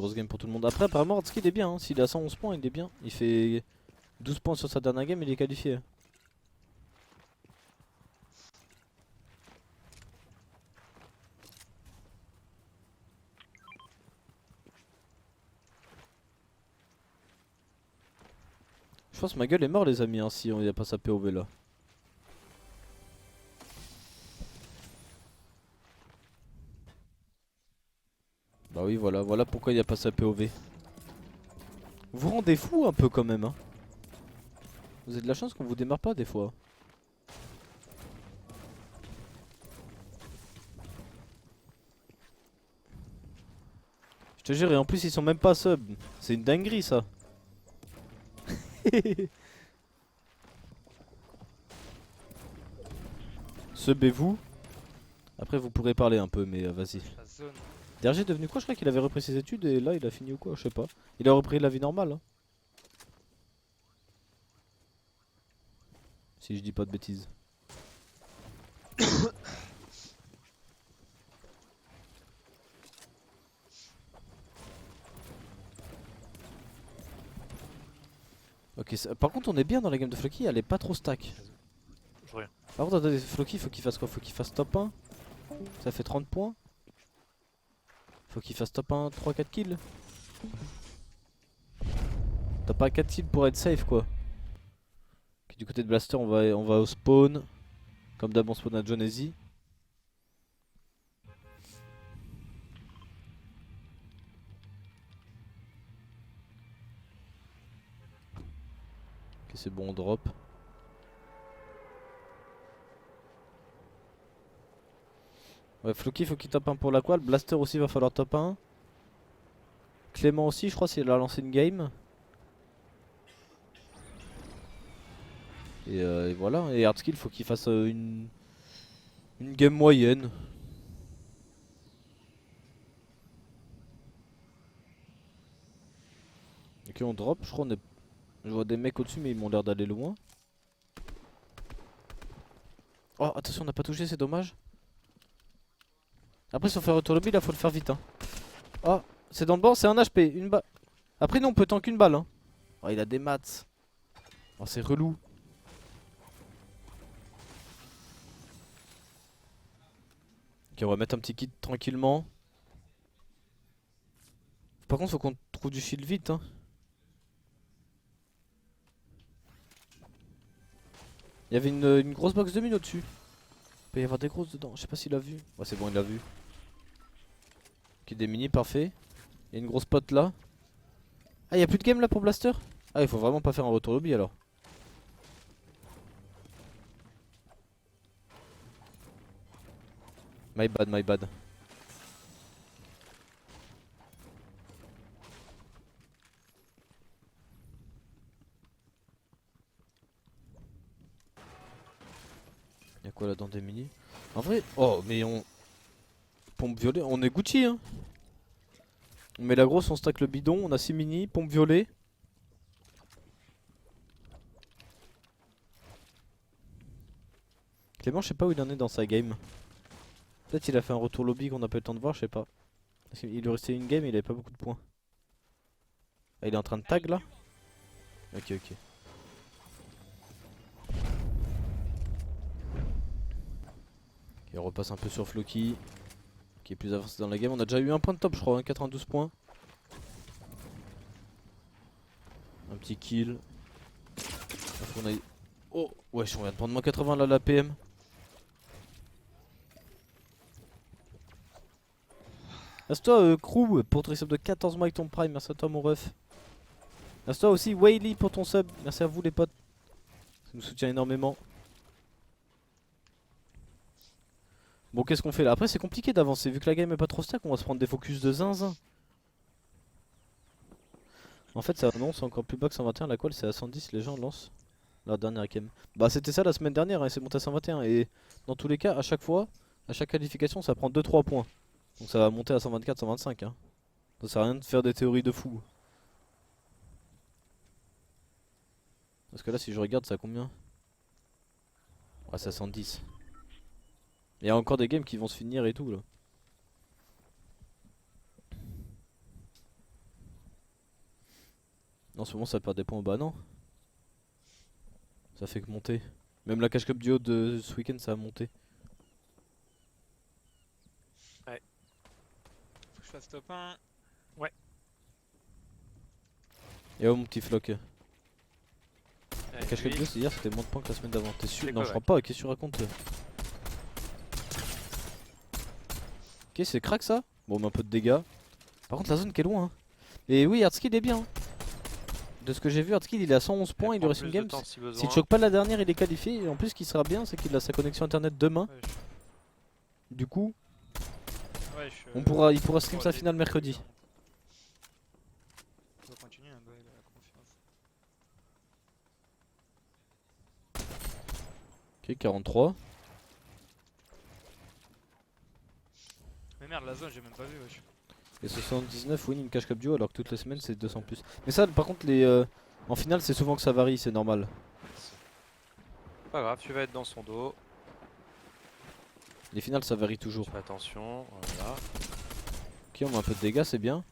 grosse game pour tout le monde. Après apparemment Hardski il est bien, hein. S'il est à 111 points il est bien. Il fait 12 points sur sa dernière game, il est qualifié. Je pense que ma gueule est mort les amis hein, si on y a pas sa POV là. Bah oui voilà, voilà pourquoi il n'y a pas sa POV. Vous vous rendez fou un peu quand même hein. Vous avez de la chance qu'on vous démarre pas des fois. Je te jure et en plus ils sont même pas sub. C'est une dinguerie ça. Subez-vous. Après vous pourrez parler un peu mais vas-y. La zone. DRG est devenu quoi? Je crois qu'il avait repris ses études et là il a fini ou quoi? Je sais pas. Il a repris la vie normale hein. Si je dis pas de bêtises. Ok, par contre on est bien dans la game de Floki, elle est pas trop stack. Je reviens. Par contre attendez, Floki faut qu'il fasse quoi? Faut qu'il fasse top 1. Ça fait 30 points. Faut qu'il fasse top 1, 3-4 kills. T'as pas 4 kills pour être safe quoi. Okay, du côté de Blaster on va au spawn. Comme d'hab on spawn à Jonesy. Ok c'est bon on drop. Ouais Floki faut qu'il top 1 pour la qual. Blaster aussi va falloir top 1. Clément aussi je crois s'il a lancé une game. Et voilà, et Hardskill faut qu'il fasse une game moyenne. Ok on drop, je crois on est... Je vois des mecs au-dessus mais ils m'ont l'air d'aller loin. Oh attention on n'a pas touché c'est dommage. Après si on fait retour lobby là faut le faire vite hein. Oh c'est dans le banc, c'est un HP, une balle. Après nous on peut tank une balle hein. Oh il a des mats. Oh c'est relou. Ok on va mettre un petit kit tranquillement. Par contre faut qu'on trouve du shield vite hein. Il y avait une grosse box de mine au-dessus. Il peut y avoir des grosses dedans, je sais pas s'il a vu. Ouais c'est bon il a vu. Ok des mini parfait. Il y a une grosse pote là. Ah y'a plus de game là pour Blaster? Ah il faut vraiment pas faire un retour lobby alors. My bad, my bad. Y'a quoi là dans des mini? En vrai, oh mais on... Pompe violet, on est Gucci hein. On met la grosse, on stack le bidon, on a 6 mini, pompe violet. Clément je sais pas où il en est dans sa game. Peut-être il a fait un retour lobby qu'on n'a pas eu le temps de voir, je sais pas. Parce qu'il lui restait une game et il avait pas beaucoup de points. Ah, il est en train de tag là? Ok ok. Il repasse un peu sur Floki. Qui est plus avancé dans la game. On a déjà eu un point de top je crois, hein, 92 points. Un petit kill. On a... Oh wesh on vient de prendre moins 80 là la PM. Merci-toi Crew pour ton sub de 14 mois avec ton prime, merci à toi mon ref. Merci-toi aussi Whaley pour ton sub, merci à vous les potes. Ça nous soutient énormément. Bon qu'est-ce qu'on fait là? Après c'est compliqué d'avancer, vu que la game est pas trop stack, on va se prendre des focus de zinzin. En fait ça annonce encore plus bas que 121, la qual c'est à 110, les gens lancent la dernière game. Bah c'était ça la semaine dernière, hein, c'est monté à 121 et dans tous les cas à chaque fois, à chaque qualification ça prend 2-3 points. Donc ça va monter à 124, 125 hein. Ça sert à rien de faire des théories de fou. Parce que là si je regarde ça a combien? Ouais c'est à 110. Il y a encore des games qui vont se finir et tout là. En ce moment ça perd des points, bah non. Ça fait que monter. Même la cash cup du haut de ce week-end ça a monté. Faut que je fasse top 1. Ouais. Et oh mon petit floc. La Allez, cash cup du haut huit. hier c'était moins de points que la semaine d'avant. T'es sûr? C'est Non quoi, je ouais. crois pas, qu'est-ce que tu racontes? Ok c'est crack ça. Bon mais un peu de dégâts. Par contre la zone qui est loin hein. Et oui Hardskill est bien hein. De ce que j'ai vu Hardskill il est à 111 Elle points, il lui prend reste plus une de game. temps si S'il besoin. choque pas la dernière il est qualifié. Et en plus ce qui sera bien c'est qu'il a sa connexion internet demain. Ouais, Du coup il il pourra stream sa finale mercredi. On doit continuer, hein, il a la confiance. Ok 43. Mais merde, la zone, j'ai même pas vu, wesh. Et 79 win une cash cup duo alors que toutes les semaines c'est 200 plus. Mais ça par contre en finale c'est souvent que ça varie, c'est normal. Pas grave, tu vas être dans son dos. Les finales ça varie toujours. Tu fais attention, voilà. Ok on met un peu de dégâts c'est bien.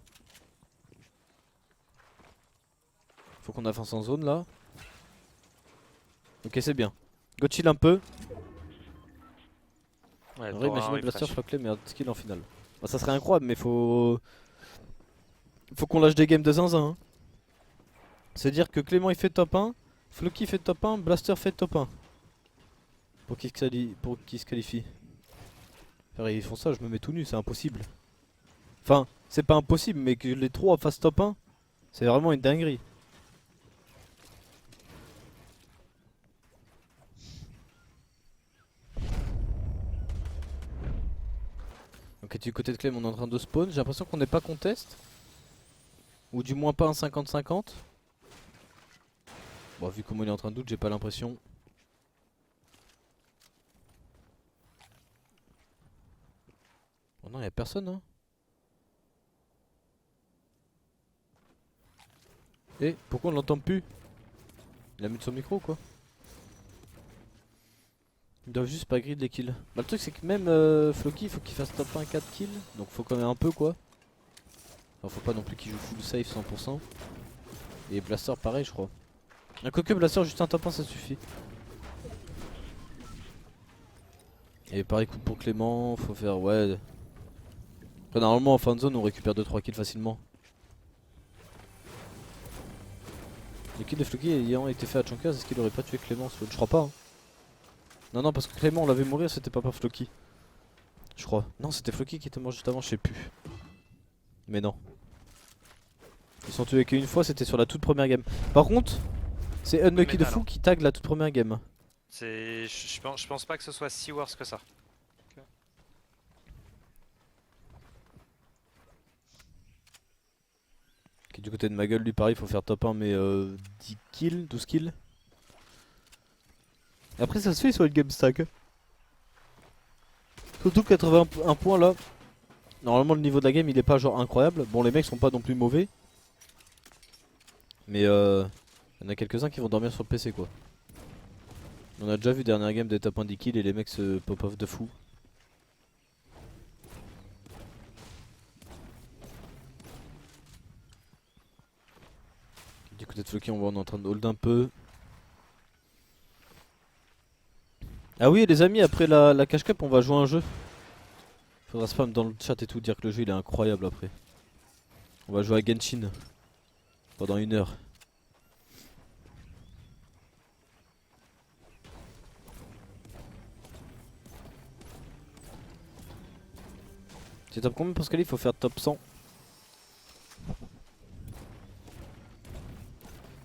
Faut qu'on avance en zone là. Ok c'est bien. Go chill un peu. Ouais, En vrai t'auras un imaginez Blaster, refresh. Flockley mais skill en finale. Bah ça serait incroyable mais faut qu'on lâche des games de zinzin hein. C'est à dire que Clément il fait top 1, Floki fait top 1, Blaster fait top 1. Pour qu'il se qualifie. Frère, ils font ça, je me mets tout nu, c'est impossible. Enfin, c'est pas impossible, mais que les trois fassent top 1, c'est vraiment une dinguerie. Ok, du côté de Clem, on est en train de spawn. J'ai l'impression qu'on n'est pas contest. Ou du moins pas un 50-50. Bon, vu comment il est en train de doute, j'ai pas l'impression. Oh non, y'a personne, hein. Eh, pourquoi on l'entend plus? Il a mis de son micro, quoi. Ils doivent juste pas grid les kills. Bah, le truc, c'est que même Floki, il faut qu'il fasse top 1 4 kills. Donc, faut quand même un peu, quoi. Enfin, faut pas non plus qu'il joue full safe 100%. Et Blaster, pareil, je crois. Un quoique Blaster, juste un top 1, ça suffit. Et pareil, coup pour Clément, faut faire, ouais. Après, normalement, en fin de zone, on récupère 2-3 kills facilement. Le kill de Floki ayant été fait à Chonkers, est-ce qu'il aurait pas tué Clément? Je crois pas. Hein. Non, non, parce que Clément, on l'avait mourir, c'était pas par Floki. Je crois. Non, c'était Floki qui était mort juste avant, je sais plus. Mais non. Ils sont tués qu'une fois, c'était sur la toute première game. Par contre, c'est Unlucky de métal, fou hein. qui tag la toute première game. Je pense pas que ce soit si worse que ça. Qui du côté de ma gueule, lui pareil, il faut faire top 1 mais 10 kills, 12 kills. Et après ça se fait sur une game stack. Surtout 81 points là. Normalement le niveau de la game il est pas genre incroyable. Bon les mecs sont pas non plus mauvais. Mais y en a quelques-uns qui vont dormir sur le PC quoi. On a déjà vu dernière game des top 1 10 kills et les mecs se pop off de fou. Du côté de Floki on est en train de hold un peu. Ah oui les amis après la cash cup on va jouer un jeu. Faudra spam dans le chat et tout dire que le jeu il est incroyable après. On va jouer à Genshin pendant 1 heure. C'est top combien pour ce il faut faire top 100.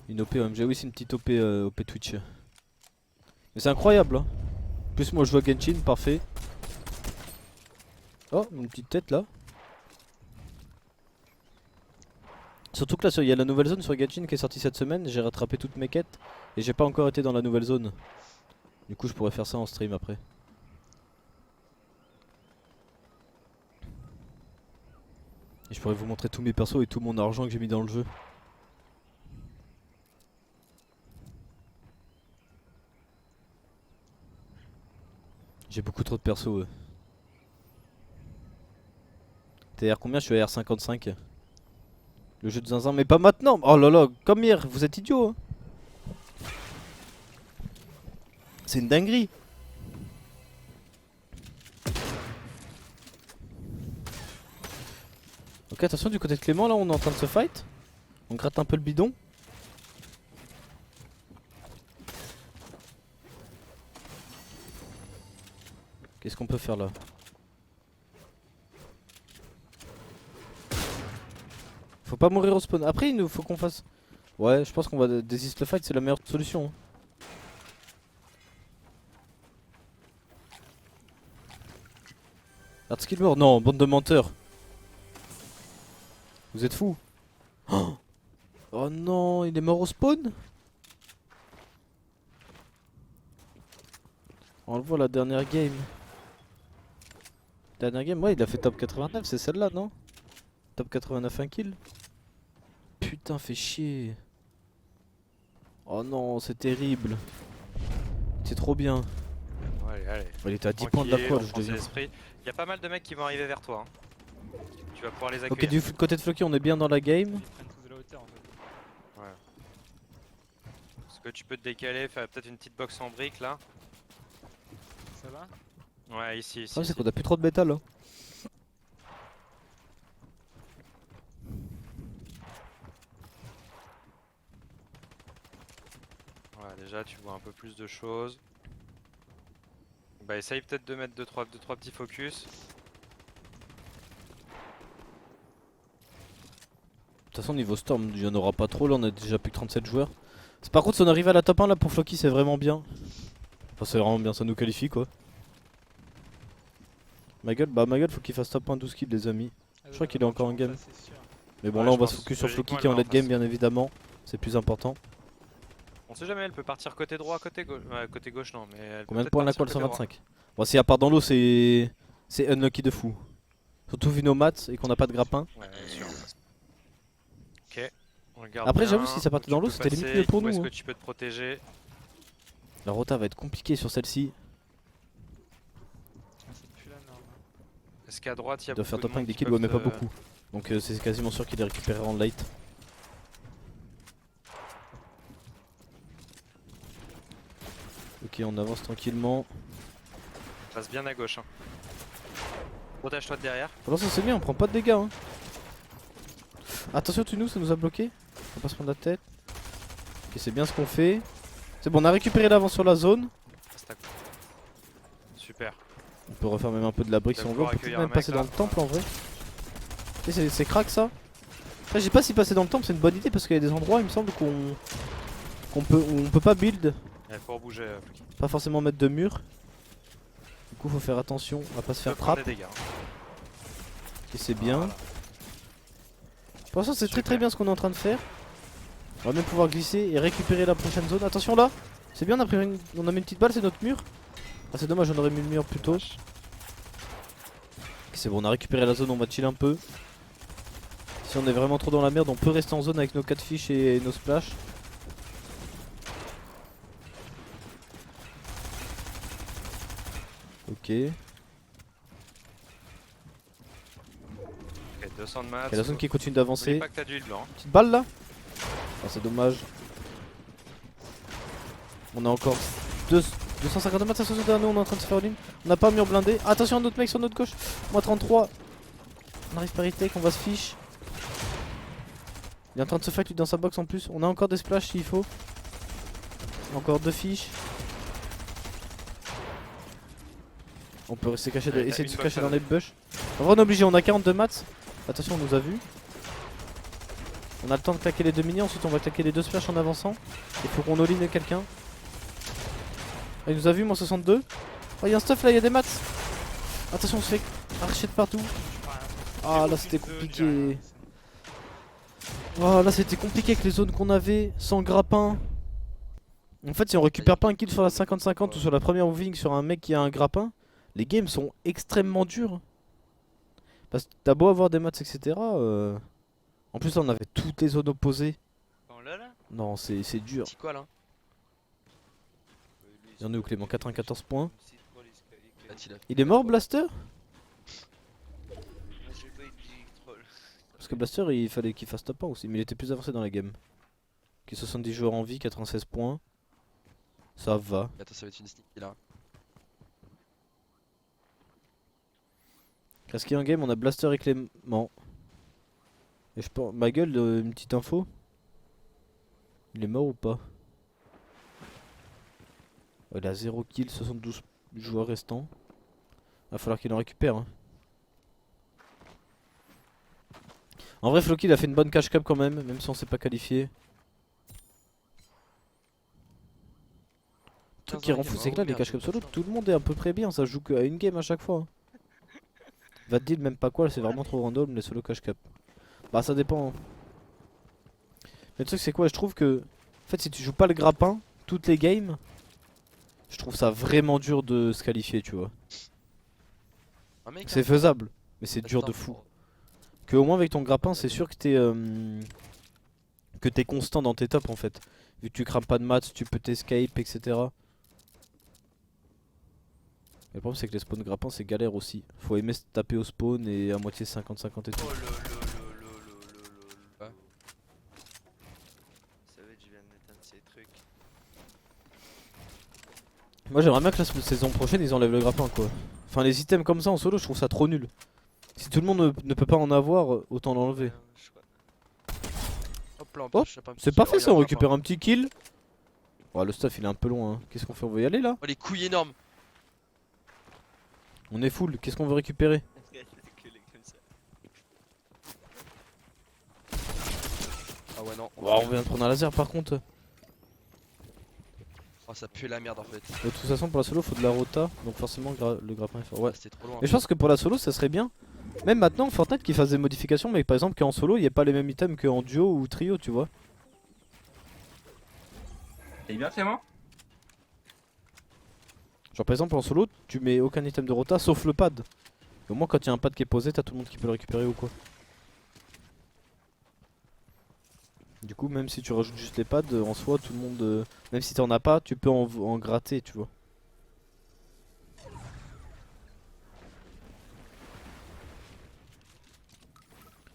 Une OP OMG, oui c'est une petite OP, OP Twitch. Mais c'est incroyable hein. En plus moi je joue à Genshin, parfait. Oh, une petite tête là. Surtout que là il y a la nouvelle zone sur Genshin qui est sortie cette semaine, j'ai rattrapé toutes mes quêtes et j'ai pas encore été dans la nouvelle zone. Du coup je pourrais faire ça en stream après. Et je pourrais vous montrer tous mes persos et tout mon argent que j'ai mis dans le jeu. J'ai beaucoup trop de persos. T'es R combien? Je suis à R55. Le jeu de zinzin, mais pas maintenant. Oh là là, comme hier, vous êtes idiots. Hein. C'est une dinguerie. Ok, attention du côté de Clément, là on est en train de se fight. On gratte un peu le bidon. Qu'est-ce qu'on peut faire là? Faut pas mourir au spawn. Après il nous faut qu'on fasse... Ouais, je pense qu'on va désist le fight, c'est la meilleure solution. Hein. Hardskill mort? Non, bande de menteurs. Vous êtes fous? Oh, oh non, il est mort au spawn? On le voit la dernière game. Dernière game, ouais, il a fait top 89, c'est celle-là, non? Top 89, un kill. Putain, fait chier. Oh non, c'est terrible. C'est trop bien. Allez, allez. Il était à 10 points de la Tranquille, poêle, on je prend ses deviens. esprits. Il y a pas mal de mecs qui vont arriver vers toi. Hein. Tu vas pouvoir les Ok, accueillir. du côté de Floki, on est bien dans la game. Ils prennent tous de la hauteur en fait. Ouais. Est-ce que tu peux te décaler, faire peut-être une petite box en briques là? Ça va? Ouais, ici, ici. Ah, c'est ici. qu'on a plus trop de métal là. Ouais, déjà tu vois un peu plus de choses. Bah essaye peut-être de mettre 2-3 petits focus. De toute façon, niveau Storm, il y en aura pas trop. Là, on a déjà plus que 37 joueurs. Par contre, si on arrive à la top 1 là pour Floki, c'est vraiment bien. Enfin, c'est vraiment bien, ça nous qualifie quoi. Ma gueule, faut qu'il fasse top 1 12 kills, les amis. Je crois qu'il est encore en game. Mais bon, Ouais, là, on je va se pense focus sur logiquement, Floki qui est en elle va en late game, face. bien évidemment. C'est plus important. On sait jamais, elle peut partir côté droit, côté gauche. Ouais, côté gauche non, mais elle peut Combien de peut-être points la partir qual? côté droit. 125. Bon, si elle part dans l'eau, c'est unlucky de fou. Surtout vu nos maths et qu'on n'a pas de grappin. Ouais, bien sûr. Ok. On regarde Après, bien. j'avoue, si ça partait Où dans tu l'eau, peux c'était limite passer, mieux pour où est-ce nous. que Hein. tu peux te protéger? La rota va être compliquée sur celle-ci. C'est plus la norme. Est-ce qu'à droite il y a Il doit beaucoup faire de top 1 monde avec des qui kills, ouais, peuvent mais pas te- beaucoup. Donc c'est quasiment sûr qu'il est récupéré en late. Ok, on avance tranquillement. Passe bien à gauche. Hein. Protège-toi de derrière. Pour l'instant, c'est bien, on prend pas de dégâts. Hein. Attention, tu nous, ça nous a bloqué. Faut pas se prendre la tête. Ok, c'est bien ce qu'on fait. C'est bon, on a récupéré l'avance sur la zone. Reste à côté. Super. On peut refaire même un peu de la brique Tu si vas on veut. On pouvoir peut accueillir peut-être même un mec, passer là. dans le temple en vrai. Et c'est crack ça. Après, je sais pas si passer dans le temple c'est une bonne idée parce qu'il y a des endroits, il me semble, qu'on peut pas build. Il faut rebouger. Fluky. Pas forcément mettre de mur. Du coup, faut faire attention à pas se Tu faire peux prendre trap. des dégâts. Hein. Et c'est bien. Voilà. Pour l'instant, c'est très Super. bien ce qu'on est en train de faire. On va même pouvoir glisser et récupérer la prochaine zone. Attention là. C'est bien, on a mis une petite balle, c'est notre mur. Ah, c'est dommage, on aurait mis le mur plus tôt. Ok, c'est bon, on a récupéré la zone, on va chill un peu. Si on est vraiment trop dans la merde, on peut rester en zone avec nos 4 fiches et nos splash. Ok. Ok, 200 de maths. Il y a la zone qui continue N'oublie d'avancer. pas que t'as du heal blanc. Hein. Petite balle là. Ah, c'est dommage. On a encore 250 mètres, attention derrière nous, on est en train de se faire all-in. On n'a pas un mur blindé. Attention, un autre mec sur notre gauche. Moi 33. On arrive par retake, on va se fiche. Il est en train de se fight lui dans sa box en plus. On a encore des splashs s'il faut. Encore 2 fiches. On peut rester caché, Ouais, t'as essayer de une se box cacher à dans la les bush. En vrai on est obligé, on a 42 mats. Attention, on nous a vu. On a le temps de claquer les 2 minions, ensuite on va claquer les 2 splashs en avançant. Il faut qu'on all-in quelqu'un. Ah, il nous a vu, moins 62. Oh, il y a un stuff là, il y a des mats. Attention, on se fait archer de partout. Ah là c'était compliqué. Oh là c'était compliqué avec les zones qu'on avait sans grappin. En fait si on récupère pas un kill sur la 50-50 ou sur la première moving sur un mec qui a un grappin, les games sont extrêmement durs. Parce que t'as beau avoir des mats etc. En plus là on avait toutes les zones opposées. On l'a là? Non c'est dur. C'est quoi là? Il y en a où Clément, 94 points. Ah, Il est mort Blaster? Parce que Blaster il fallait qu'il fasse top 1 aussi, mais il était plus avancé dans la game. Qui 70 joueurs en vie, 96 points. Ça va. Attends, ça va être une sneak là. Est-ce qu'il y a un game, on a Blaster et Clément. Et je pense. Ma gueule, une petite info. Il est mort ou pas? Il a 0 kill, 72 joueurs restants. Va falloir qu'il en récupère. Hein. En vrai, Floki il a fait une bonne cash cup quand même si on s'est pas qualifié. Le truc qui rend fou, c'est que là, les cash cup solo, tout le monde est à peu près bien. Ça joue qu'à une game à chaque fois. Hein. Va te dire même pas quoi, c'est vraiment trop random les solo cash cup. Bah, ça dépend. Hein. Mais le truc, c'est quoi? Je trouve que. En fait, si tu joues pas le grappin, toutes les games, je trouve ça vraiment dur de se qualifier, tu vois. C'est faisable, mais c'est dur de fou. Que au moins avec ton grappin, c'est sûr que t'es constant dans tes tops en fait. Vu que tu crames pas de maths, tu peux t'escape, etc. Le problème c'est que les spawns grappins c'est galère aussi. Faut aimer se taper au spawn et à moitié 50-50 et tout. Oh lol. Ouais. Vous savez que je viens d'éteindre ces trucs. Moi j'aimerais bien que la saison prochaine ils enlèvent le grappin quoi. Enfin les items comme ça en solo je trouve ça trop nul. Si tout le monde ne peut pas en avoir, autant l'enlever. Hop là, Hop, c'est parfait ça, on récupère un petit kill. Oh, le stuff il est un peu long hein. Qu'est-ce qu'on fait? On veut y aller là? Oh les couilles énormes. On est full, qu'est-ce qu'on veut récupérer? Ah ouais non. Oh, on vient de prendre un laser par contre. Oh ça pue la merde en fait. De toute façon pour la solo faut de la rota, donc forcément le grappin est fort. Ouais. C'était trop loin. Et je pense que pour la solo ça serait bien. Même maintenant Fortnite qui fasse des modifications, mais par exemple qu'en solo il n'y ait pas les mêmes items qu'en duo ou trio, tu vois. Et bien Clément? Genre par exemple en solo tu mets aucun item de rota sauf le pad. Et au moins quand il y a un pad qui est posé t'as tout le monde qui peut le récupérer ou quoi. Du coup même si tu rajoutes juste les pads en soi tout le monde, même si t'en as pas tu peux en gratter tu vois.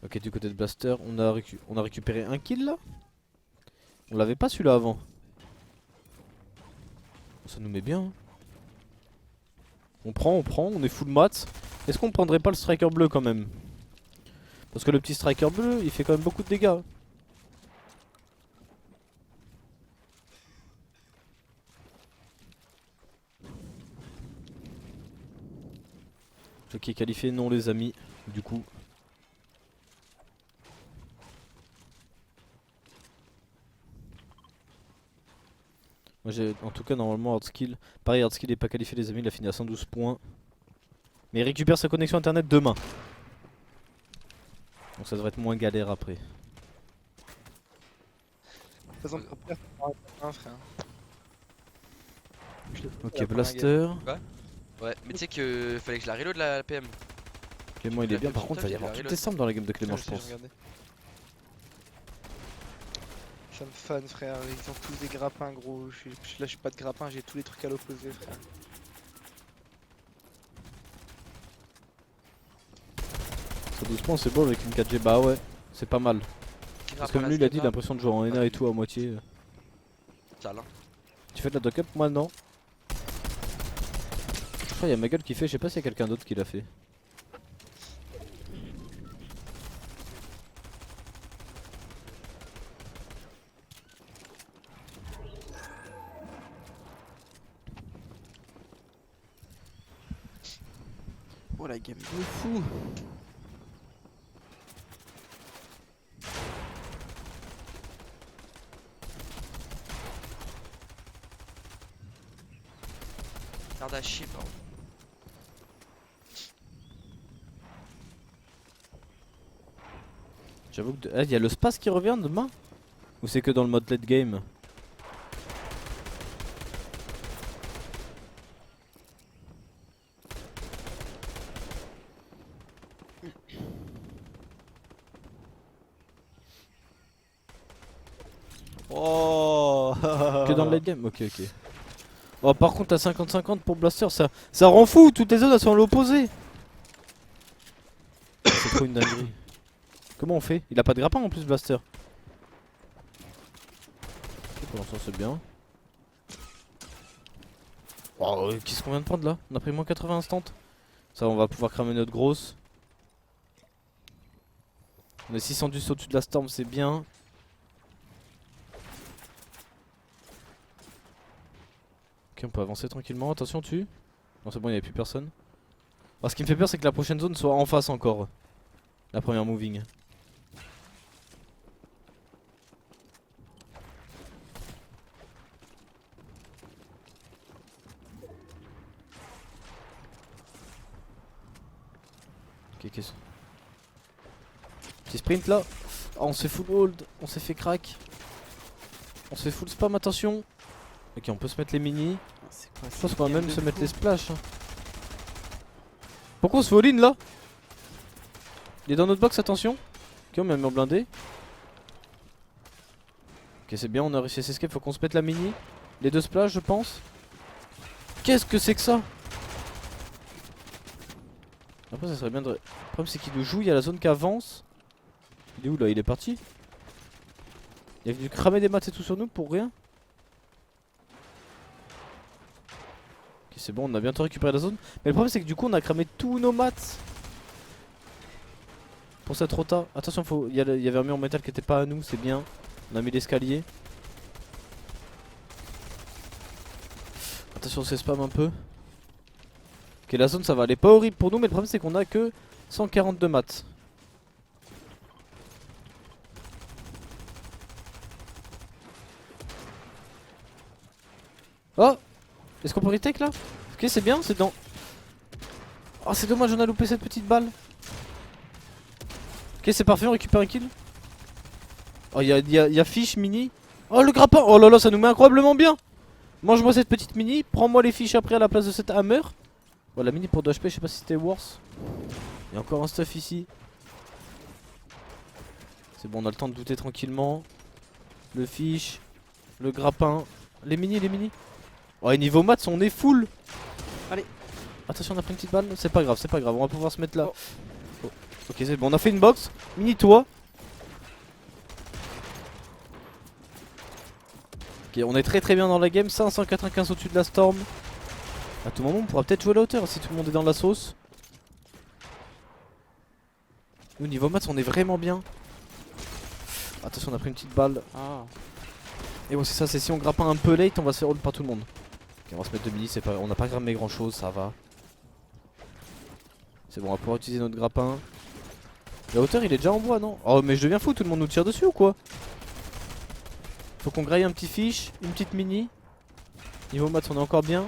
Ok du côté de Blaster on a récupéré un kill là. On l'avait pas celui-là avant. Ça nous met bien hein. On prend, on est full mat. Est-ce qu'on prendrait pas le striker bleu quand même? Parce que le petit striker bleu il fait quand même beaucoup de dégâts. Ceux qui est qualifié non les amis, du coup. Moi j'ai en tout cas normalement Hardskill. Pareil Hardskill est pas qualifié les amis, il a fini à 112 points. Mais il récupère sa connexion internet demain. Donc ça devrait être moins galère après. frère. Ok Blaster. Ouais, mais tu sais que fallait que je la reload la PM. Clément il est bien, par contre il va y avoir toutes les samples dans la game de Clément je pense. Ça me fan frère, ils ont tous des grappins gros, là je suis pas de grappin, j'ai tous les trucs à l'opposé frère. Ça 12 points c'est beau avec une 4G, bah ouais, c'est pas mal. Parce que lui il a dit il a l'impression de jouer en NA et tout à moitié. Sale hein. Tu fais de la dock up? Moi non. Je crois qu'il y a ma gueule qui fait, je sais pas s'il y a quelqu'un d'autre qui l'a fait. Oh la game de fou. Kardashian pardon. J'avoue que... Ah, y a le space qui revient demain? Ou c'est que dans le mode late game? Oh. Que dans le late game? Ok ok. Oh par contre à 50-50 pour Blaster ça rend fou, toutes les zones elles sont à l'opposé. C'est trop une dinguerie. Comment on fait? Il a pas de grappin en plus, Blaster. Ok, pour l'instant, c'est bien. Oh, qu'est-ce qu'on vient de prendre là? On a pris moins 80 instant. Ça, on va pouvoir cramer notre grosse. On est 610 au-dessus de la storm, c'est bien. Ok, on peut avancer tranquillement. Attention, tu. Non, c'est bon, il n'y avait plus personne. Alors, ce qui me fait peur, c'est que la prochaine zone soit en face encore. La première moving. Ok, qu'est-ce. Petit sprint là. Oh, on s'est full hold. On s'est fait crack. On se fait full spam, attention. Ok, on peut se mettre les mini. C'est quoi, Je pense qu'on va game même de se mettre fou. les splash. Hein. Pourquoi on se fait all-in là? Il est dans notre box, attention. Ok, on met un mur blindé. Ok, c'est bien, on a réussi à s'escape. Faut qu'on se mette la mini. Les deux splash, je pense. Qu'est-ce que c'est que ça? Après, ça serait bien de. Le problème, c'est qu'il nous joue. Il y a la zone qui avance. Il est où là? Il est parti. Il est venu cramer des maths et tout sur nous pour rien. Ok, c'est bon, on a bientôt récupéré la zone. Mais le problème, c'est que du coup, on a cramé tous nos maths. Pour cette rota. Attention, il y avait un mur en métal qui était pas à nous, c'est bien. On a mis l'escalier. Attention, c'est spam un peu. Ok, la zone ça va, elle est pas horrible pour nous, mais le problème c'est qu'on a que 142 maths. Oh! Est-ce qu'on peut retake là? Ok, c'est bien, c'est dans. Oh, c'est dommage, on a loupé cette petite balle. Ok, c'est parfait, on récupère un kill. Oh, y a fiche mini. Oh, le grappin! Oh là là, ça nous met incroyablement bien! Mange-moi cette petite mini, prends-moi les fiches après à la place de cette hammer. Bon, la mini pour 2 HP, je sais pas si c'était worse. Il y a encore un stuff ici. C'est bon, on a le temps de douter tranquillement. Le fiche, le grappin, les mini, les mini. Oh, et niveau maths, on est full. Allez, attention, on a pris une petite balle. C'est pas grave, on va pouvoir se mettre là. Oh. Ok, c'est bon, on a fait une box. Mini toi. Ok, on est très bien dans la game. 595 au-dessus de la storm. À tout moment, on pourra peut-être jouer à la hauteur si tout le monde est dans la sauce. Nous, niveau maths, on est vraiment bien. Attention, on a pris une petite balle. Ah. Et bon, c'est ça, c'est si on grappin un peu late, on va se faire hold par tout le monde. Ok, on va se mettre 2 mini, c'est pas... on n'a pas grammé grand chose, ça va. C'est bon, on va pouvoir utiliser notre grappin. La hauteur, il est déjà en bois, non? Oh, mais je deviens fou, tout le monde nous tire dessus ou quoi? Faut qu'on graille un petit fiche, une petite mini. Niveau maths, on est encore bien.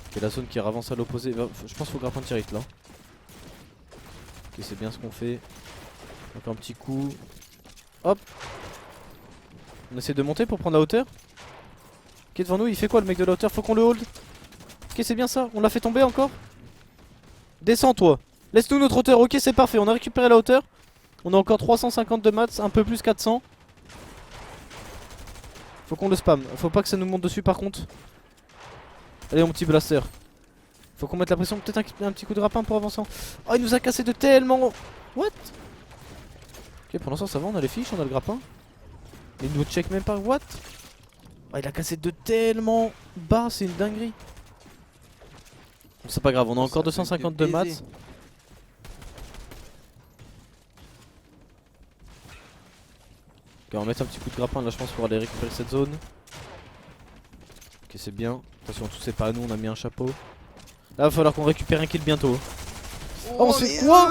Ok, la zone qui avance à l'opposé. Je pense qu'il faut grappin direct là. Ok, c'est bien ce qu'on fait. Donc un petit coup. Hop. On essaie de monter pour prendre la hauteur. Ok, devant nous, il fait quoi le mec de la hauteur? Faut qu'on le hold. Ok, c'est bien ça. On l'a fait tomber encore. Descends toi. Laisse-nous notre hauteur. Ok, c'est parfait. On a récupéré la hauteur. On a encore 350 de maths, un peu plus 400. Faut qu'on le spam. Faut pas que ça nous monte dessus par contre. Allez, mon petit blaster. Faut qu'on mette la pression. Peut-être un petit coup de rapin pour avancer. Oh, il nous a cassé de tellement. What? Ok, pour l'instant ça va. On a les fiches, on a le grappin. Il nous check même pas. What? Oh, il a cassé de tellement bas. C'est une dinguerie. Bon, c'est pas grave. On a encore 250 de maths. Ok, on va mettre un petit coup de grappin là, je pense, pour aller récupérer cette zone. Ok, c'est bien. Attention, tout c'est pas à nous, on a mis un chapeau. Là, va falloir qu'on récupère un kill bientôt. Oh, on s'est fait quoi?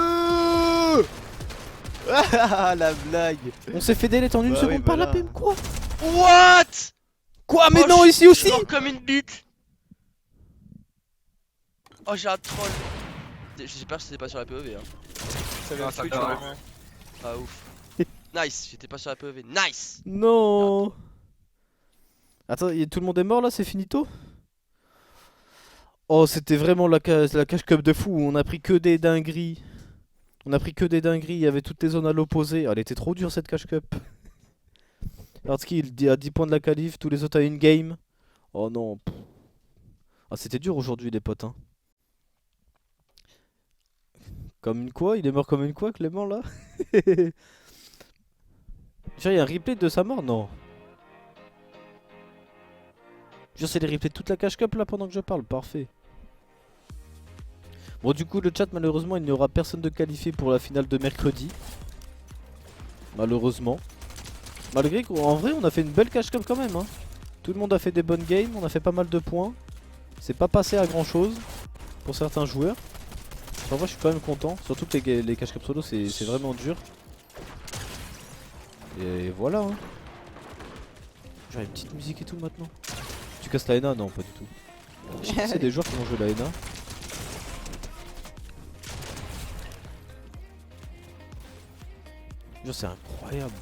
Ah, la blague. On s'est fait delete en une Bah seconde oui, par la voilà. PM, quoi? What? Quoi? Mais Oh, non, je- ici aussi! Je meurs comme une bite. Oh, j'ai un troll. J'espère que c'était pas sur la POV. Hein. Ça vient Non, de ça Twitch, vient ouais. vraiment. Ah ouf. Nice, j'étais pas sur la POV. Nice. Non! Attends, tout le monde est mort là, c'est finito? Oh, c'était vraiment la cash cup de fou. On a pris que des dingueries. On a pris que des dingueries. Il y avait toutes les zones à l'opposé. Oh, elle était trop dure cette cash cup. Hardski il dit à 10 points de la qualif, tous les autres à une game. Oh non. Pff. Ah, c'était dur aujourd'hui les potes. Hein. Comme une quoi? Il est mort comme une quoi, Clément, là? Genre, il y a un replay de sa mort? Non. Genre, c'est les replays de toute la cash cup là pendant que je parle. Parfait. Bon, du coup, le chat, malheureusement, il n'y aura personne de qualifié pour la finale de mercredi. Malheureusement. Malgré qu'en vrai, on a fait une belle cash cup quand même. Hein. Tout le monde a fait des bonnes games. On a fait pas mal de points. C'est pas passé à grand chose pour certains joueurs. En vrai, je suis quand même content. Surtout que les cash cup solo, c'est vraiment dur. Et voilà. Hein. Genre une petite musique et tout maintenant. Tu casses la NA? Non, pas du tout. Je sais pas si c'est des joueurs qui vont jouer la NA. Genre c'est incroyable.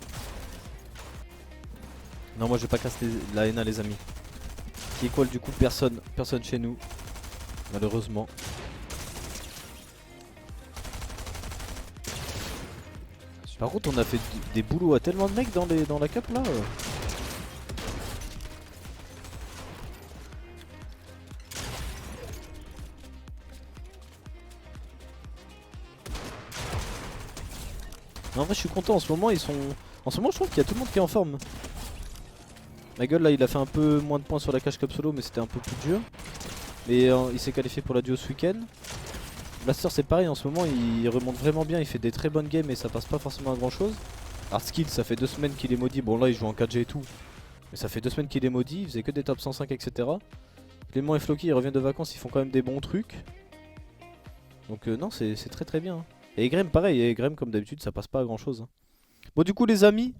Non, moi je vais pas casser la NA, les amis. Qui est quoi du coup? Personne chez nous. Malheureusement. Par contre, on a fait des boulots à tellement de mecs dans la cap là. Non, en vrai, je suis content. En ce moment, ils sont. En ce moment, je trouve qu'il y a tout le monde qui est en forme. Ma gueule, là, il a fait un peu moins de points sur la cash cup solo, mais c'était un peu plus dur. Mais il s'est qualifié pour la duo ce week-end. Blaster, c'est pareil. En ce moment, il remonte vraiment bien. Il fait des très bonnes games et ça passe pas forcément à grand chose. Hardskill, ça fait 2 semaines qu'il est maudit. Bon, là, il joue en 4G et tout. Mais ça fait 2 semaines qu'il est maudit. Il faisait que des top 105, etc. Clément et Floki, ils reviennent de vacances. Ils font quand même des bons trucs. Donc, non, c'est très très bien. Hein. Et Egrem, pareil. Et Egrem, comme d'habitude, ça passe pas à grand chose. Hein. Bon, du coup, les amis,